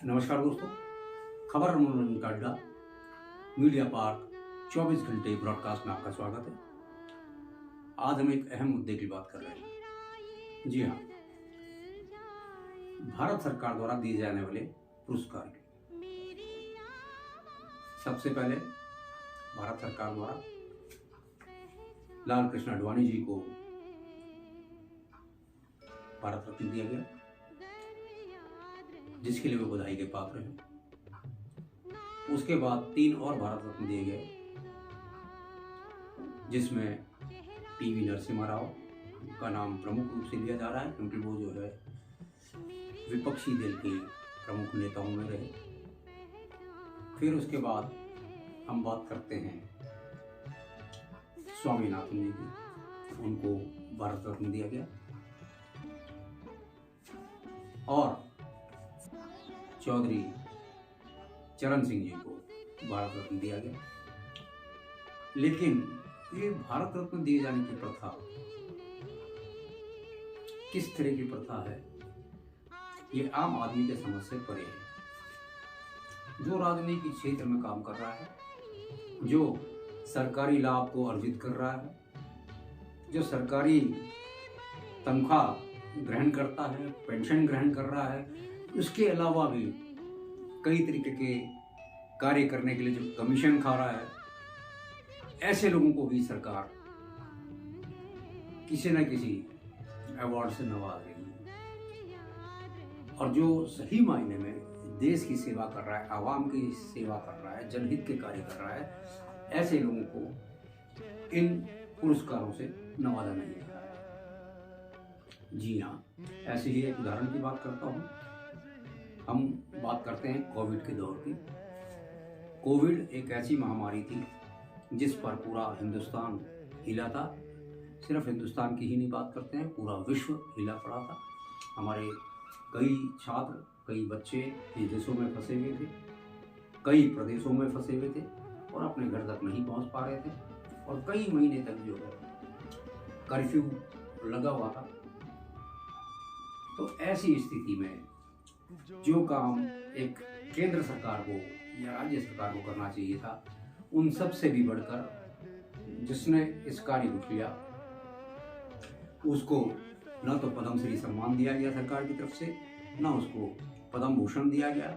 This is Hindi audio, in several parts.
नमस्कार दोस्तों, खबर और मनोरंजन का अड्डा मीडिया पार्क 24 घंटे ब्रॉडकास्ट में आपका स्वागत है। आज हम एक अहम मुद्दे की बात कर रहे हैं। जी हाँ, भारत सरकार द्वारा दिए जाने वाले पुरस्कार की। सबसे पहले भारत सरकार द्वारा लाल कृष्ण आडवाणी जी को भारत रत्न दिया गया, जिसके लिए वो बधाई के पात्र हैं। उसके बाद 3 और भारत रत्न दिए गए, जिसमें पीवी नरसिम्हा राव का नाम प्रमुख रूप से लिया जा रहा है, क्योंकि वो जो है विपक्षी दल के प्रमुख नेताओं में रहे। फिर उसके बाद हम बात करते हैं स्वामीनाथन जी की, उनको भारत रत्न दिया गया। और चौधरी चरण सिंह जी को भारत रत्न दिया गया। लेकिन ये भारत रत्न दिए जाने की प्रथा किस तरह की प्रथा है, ये आम आदमी के समझ से परे है। जो राजनीतिक क्षेत्र में काम कर रहा है, जो सरकारी लाभ को अर्जित कर रहा है, जो सरकारी तनख्वाह ग्रहण करता है, पेंशन ग्रहण कर रहा है, उसके अलावा भी कई तरीके के कार्य करने के लिए जो कमीशन खा रहा है, ऐसे लोगों को भी सरकार किसी न किसी अवार्ड से नवाज रही है। और जो सही मायने में देश की सेवा कर रहा है, आवाम की सेवा कर रहा है, जनहित के कार्य कर रहा है, ऐसे लोगों को इन पुरस्कारों से नवाजा नहीं जा रहा है। जी हाँ, ऐसे ही एक उदाहरण की बात करता हूँ। हम बात करते हैं कोविड के दौर की। कोविड एक ऐसी महामारी थी जिस पर पूरा हिंदुस्तान हिला था। सिर्फ हिंदुस्तान की ही नहीं बात करते हैं, पूरा विश्व हिला पड़ा था। हमारे कई छात्र, कई बच्चे विदेशों में फंसे हुए थे, कई प्रदेशों में फंसे हुए थे और अपने घर तक नहीं पहुंच पा रहे थे। और कई महीने तक जो है कर्फ्यू लगा हुआ था। तो ऐसी स्थिति में जो काम एक केंद्र सरकार को या राज्य सरकार को करना चाहिए था, उन सब से भी बढ़कर जिसने इस कार्य को किया, उसको न तो पद्म श्री सम्मान दिया गया सरकार की तरफ से, न उसको पद्म भूषण दिया गया,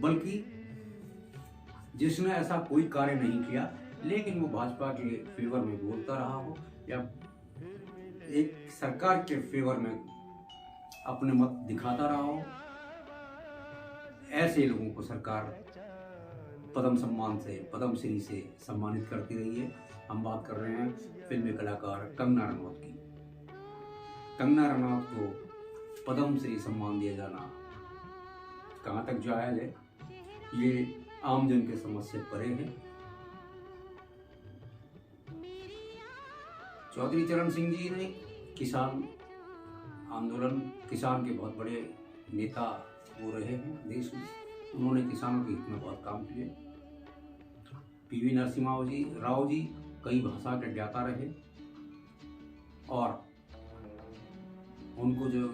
बल्कि जिसने ऐसा कोई कार्य नहीं किया लेकिन वो भाजपा के फेवर में बोलता रहा हो या एक सरकार के फेवर में अपने मत दिखाता रहा हो, ऐसे लोगों को सरकार पद्म सम्मान से, पद्म श्री से सम्मानित करती रही है। हम बात कर रहे हैं फिल्मी कलाकार कंगना रनौत की। कंगना रनौत को पद्म श्री सम्मान दिया जाना कहाँ तक जायज है, ये आमजन के समझ से परे है। चौधरी चरण सिंह जी ने किसान आंदोलन, किसान के बहुत बड़े नेता वो रहे हैं देश में। उन्होंने किसानों के हित में बहुत काम किए। पीवी नरसिम्हा राव जी कई भाषा के ज्ञाता रहे और उनको जो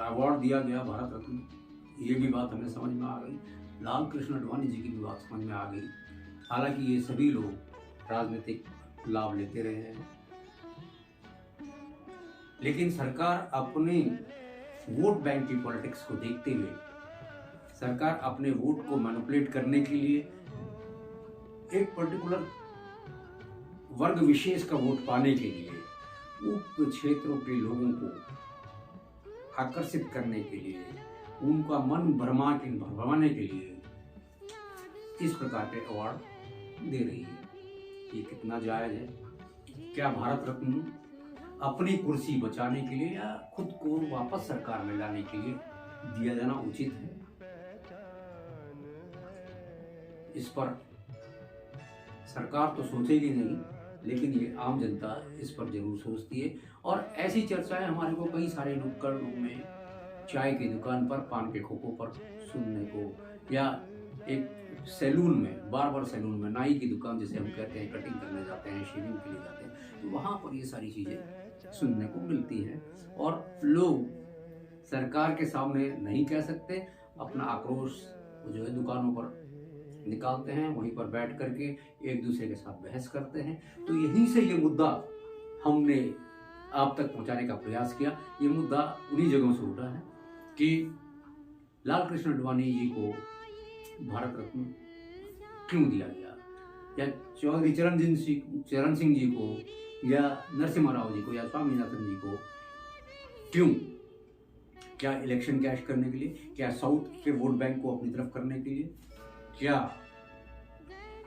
अवार्ड दिया गया भारत रत्न, ये भी बात हमें समझ में आ गई। लाल कृष्ण आडवाणी जी की भी बात समझ में आ गई। हालांकि ये सभी लोग राजनीतिक लाभ लेते रहे हैं, लेकिन सरकार अपने वोट बैंक की पॉलिटिक्स को देखते हुए, सरकार अपने वोट को मैनिपुलेट करने के लिए एक पर्टिकुलर वर्ग विशेष का वोट पाने के लिए उप क्षेत्रों के लोगों को आकर्षित करने के लिए, उनका मन भरमाने के लिए इस प्रकार के अवार्ड दे रही है। ये कितना जायज है? क्या भारत रत्न अपनी कुर्सी बचाने के लिए या खुद को वापस सरकार में लाने के लिए दिया जाना उचित है? इस पर सरकार तो सोचेगी नहीं, लेकिन ये आम जनता इस पर जरूर सोचती है। और ऐसी चर्चाएं हमारे को कई सारे नुक्कड़ में, चाय की दुकान पर, पान के खोखों पर सुनने को, या एक सैलून में, बार्बर सैलून में, नाई की दुकान जिसे हम कहते हैं, कटिंग करने जाते हैं, शेविंग के लिए जाते हैं, तो वहाँ पर ये सारी चीज़ें सुनने को मिलती है। और लोग सरकार के सामने नहीं कह सकते, अपना आक्रोश जो है दुकानों पर निकालते हैं, वहीं पर बैठ करके एक दूसरे के साथ बहस करते हैं। तो यहीं से ये मुद्दा हमने आप तक पहुंचाने का प्रयास किया। ये मुद्दा उन्हीं जगहों से उठा है कि लाल कृष्ण आडवाणी जी को भारत रत्न क्यों दिया गया, या चौधरी चरण सिंह जी को, या नरसिम्हा राव जी को, या स्वामीनाथन जी को क्यों? क्या इलेक्शन कैश करने के लिए, क्या साउथ के वोट बैंक को अपनी तरफ करने के लिए, क्या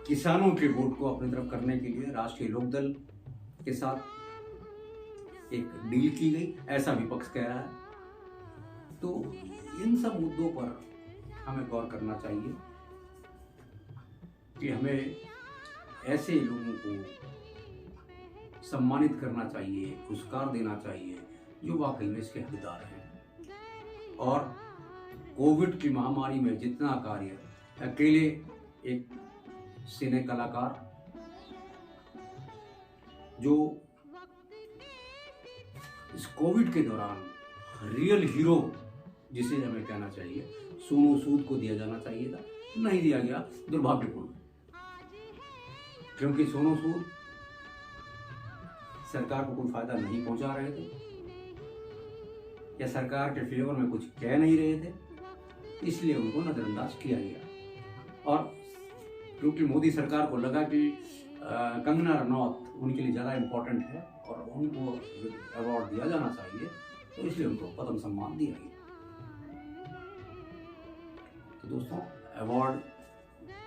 किसानों के वोट को अपनी तरफ करने के लिए राष्ट्रीय लोकदल के साथ एक डील की गई, ऐसा विपक्ष कह रहा है। तो इन सब मुद्दों पर हमें गौर करना चाहिए कि हमें ऐसे लोगों को सम्मानित करना चाहिए, पुरस्कार देना चाहिए जो वाकई में इसके हकदार हैं। और कोविड की महामारी में जितना कार्य अकेले एक सिने कलाकार जो इस कोविड के दौरान रियल हीरो जिसे हमें कहना चाहिए, सोनू सूद को दिया जाना चाहिए था, नहीं दिया गया, दुर्भाग्यपूर्ण। क्योंकि सोनू सूद सरकार को कोई फायदा नहीं पहुंचा रहे थे या सरकार के फेवर में कुछ कह नहीं रहे थे, इसलिए उनको नजरअंदाज किया गया। और क्योंकि मोदी सरकार को लगा कि कंगना रनौत उनके लिए ज़्यादा इम्पोर्टेंट है और उनको अवार्ड दिया जाना चाहिए, तो इसलिए उनको पद्म सम्मान दिया गया। तो दोस्तों, अवार्ड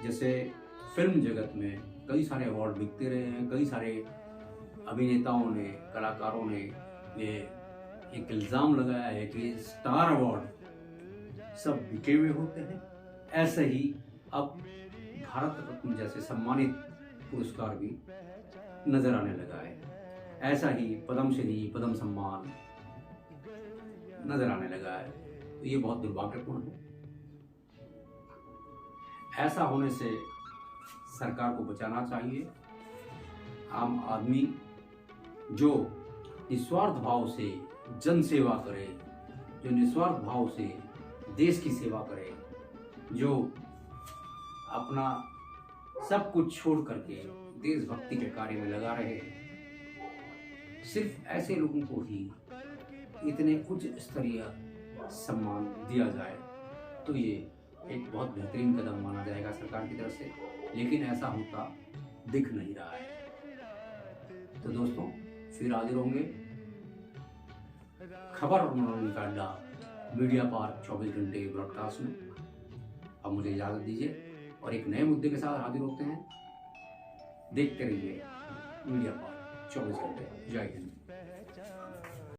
जैसे फिल्म जगत में कई सारे अवार्ड बिकते रहे हैं, कई सारे अभिनेताओं ने, कलाकारों ने ये एक इल्ज़ाम लगाया है कि स्टार अवार्ड सब बिके हुए होते हैं। ऐसे ही अब भारत रत्न जैसे सम्मानित पुरस्कार भी नजर आने लगा है, ऐसा ही पद्मश्री, पद्म सम्मान नजर आने लगा है। तो ये बहुत दुर्भाग्यपूर्ण है। ऐसा होने से सरकार को बचाना चाहिए। आम आदमी जो निस्वार्थ भाव से जन सेवा करे, जो निस्वार्थ भाव से देश की सेवा करे, जो अपना सब कुछ छोड़ करके देशभक्ति के कार्य में लगा रहे, सिर्फ ऐसे लोगों को ही इतने उच्च स्तरीय सम्मान दिया जाए तो ये एक बहुत बेहतरीन कदम माना जाएगा सरकार की तरफ से, लेकिन ऐसा होता दिख नहीं रहा है। तो दोस्तों, फिर हाजिर होंगे खबर और मनोरंजन का अड्डा मीडिया पार्क 24 घंटे ब्रॉडकास्ट में। अब मुझे इजाज़त दीजिए और एक नए मुद्दे के साथ हाजिर होते हैं। देखते रहिए मीडिया पार्क 24 घंटे। जय हिंद।